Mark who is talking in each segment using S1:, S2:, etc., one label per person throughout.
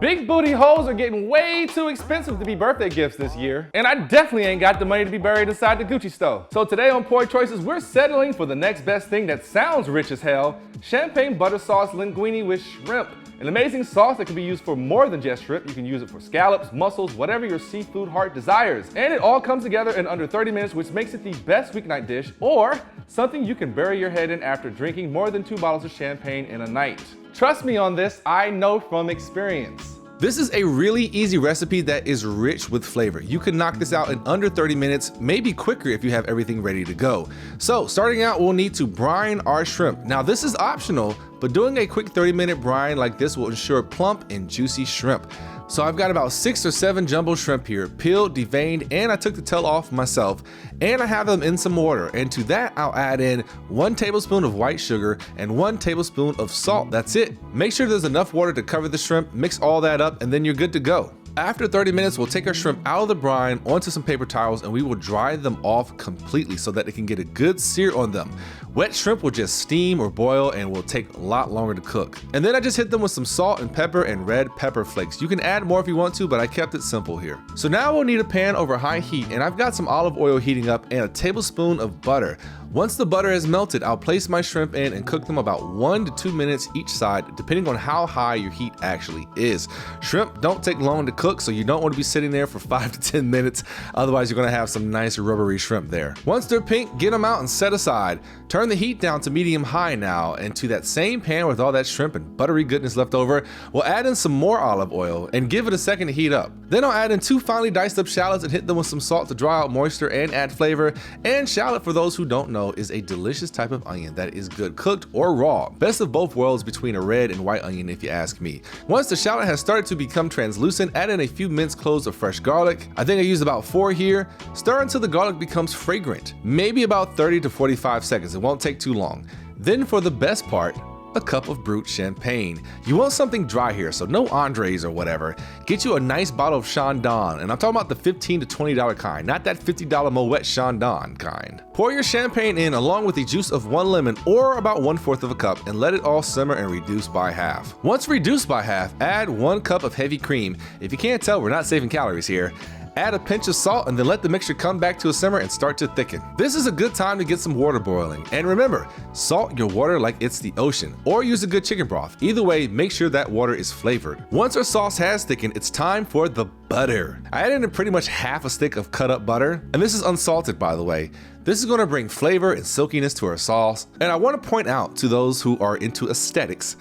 S1: Big booty hoes are getting way too expensive to be birthday gifts this year, and I definitely ain't got the money to be buried inside the Gucci store. So today on Poor Choices, we're settling for the next best thing that sounds rich as hell: champagne butter sauce linguine with shrimp. An amazing sauce that can be used for more than just shrimp. You can use it for scallops, mussels, whatever your seafood heart desires. And it all comes together in under 30 minutes, which makes it the best weeknight dish, or something you can bury your head in after drinking more than 2 bottles of champagne in a night. Trust me on this, I know from experience.
S2: This is a really easy recipe that is rich with flavor. You can knock this out in under 30 minutes, maybe quicker if you have everything ready to go. So starting out, we'll need to brine our shrimp. Now this is optional, but doing a quick 30-minute brine like this will ensure plump and juicy shrimp. So I've got about 6 or 7 jumbo shrimp here, peeled, deveined, and I took the tail off myself, and I have them in some water. And to that, I'll add in 1 tablespoon of white sugar and 1 tablespoon of salt. That's it. Make sure there's enough water to cover the shrimp, mix all that up, and then you're good to go. After 30 minutes, we'll take our shrimp out of the brine onto some paper towels and we will dry them off completely so that it can get a good sear on them. Wet shrimp will just steam or boil and will take a lot longer to cook. And then I just hit them with some salt and pepper and red pepper flakes. You can add more if you want to, but I kept it simple here. So now we'll need a pan over high heat, and I've got some olive oil heating up and a tablespoon of butter. Once the butter has melted, I'll place my shrimp in and cook them about 1 to 2 minutes each side, depending on how high your heat actually is. Shrimp don't take long to cook, so you don't want to be sitting there for 5 to 10 minutes. Otherwise, you're going to have some nice rubbery shrimp there. Once they're pink, get them out and set aside. Turn the heat down to medium high now, and to that same pan with all that shrimp and buttery goodness left over, we'll add in some more olive oil and give it a second to heat up. Then I'll add in 2 finely diced up shallots and hit them with some salt to dry out moisture and add flavor. And shallot, for those who don't know, is a delicious type of onion that is good cooked or raw. Best of both worlds between a red and white onion if you ask me. Once the shallot has started to become translucent, add in a few minced cloves of fresh garlic. I think I used about 4 here. Stir until the garlic becomes fragrant. Maybe about 30 to 45 seconds. It won't take too long. Then for the best part, a cup of Brut champagne. You want something dry here, so no Andres or whatever. Get you a nice bottle of Chandon, and I'm talking about the $15 to $20 kind, not that $50 Moet Chandon kind. Pour your champagne in along with the juice of 1 lemon, or about 1/4 of a cup, and let it all simmer and reduce by half. Once reduced by half, add 1 cup of heavy cream. If you can't tell, we're not saving calories here. Add a pinch of salt and then let the mixture come back to a simmer and start to thicken. This is a good time to get some water boiling. And remember, salt your water like it's the ocean, or use a good chicken broth. Either way, make sure that water is flavored. Once our sauce has thickened, it's time for the butter. I added in pretty much half a stick of cut up butter, and this is unsalted, by the way. This is going to bring flavor and silkiness to our sauce. And I want to point out to those who are into aesthetics,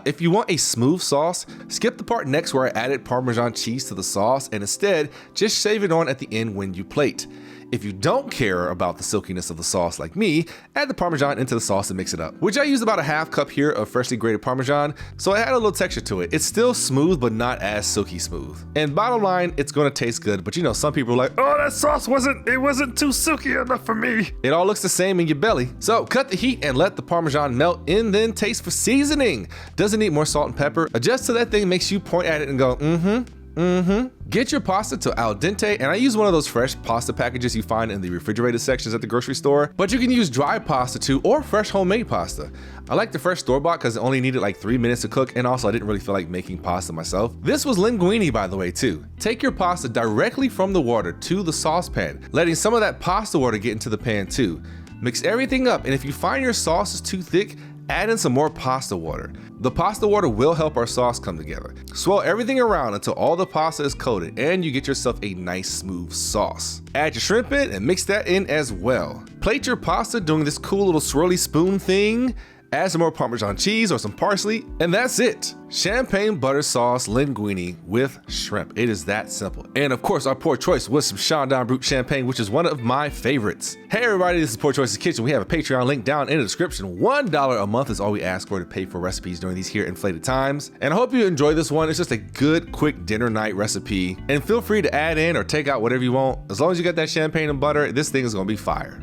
S2: if you want a smooth sauce, skip the part next where I added Parmesan cheese to the sauce and instead just shave it on at the end when you plate. If you don't care about the silkiness of the sauce like me, add the Parmesan into the sauce and mix it up. Which I used about a half cup here of freshly grated Parmesan, so I had a little texture to it. It's still smooth, but not as silky smooth. And bottom line, it's gonna taste good, but you know, some people are like, oh, that sauce wasn't too silky enough for me. It all looks the same in your belly. So cut the heat and let the Parmesan melt and then taste for seasoning. Doesn't need more salt and pepper. Adjust till that thing makes you point at it and go, Get your pasta to al dente, and I use one of those fresh pasta packages you find in the refrigerated sections at the grocery store, but you can use dry pasta too, or fresh homemade pasta. I like the fresh store-bought because it only needed like 3 minutes to cook, and also I didn't really feel like making pasta myself. This was linguine, by the way, too. Take your pasta directly from the water to the saucepan, letting some of that pasta water get into the pan too. Mix everything up, and if you find your sauce is too thick, add in some more pasta water. The pasta water will help our sauce come together. Swirl everything around until all the pasta is coated and you get yourself a nice smooth sauce. Add your shrimp in and mix that in as well. Plate your pasta doing this cool little swirly spoon thing. Add some more Parmesan cheese or some parsley, and that's it. Champagne butter sauce linguine with shrimp. It is that simple. And of course, our Poor Choice was some Chandon Brut champagne, which is one of my favorites. Hey everybody, this is Poor Choice's Kitchen. We have a Patreon link down in the description. $1 a month is all we ask for to pay for recipes during these here inflated times. And I hope you enjoy this one. It's just a good, quick dinner night recipe. And feel free to add in or take out whatever you want. As long as you got that champagne and butter, this thing is gonna be fire.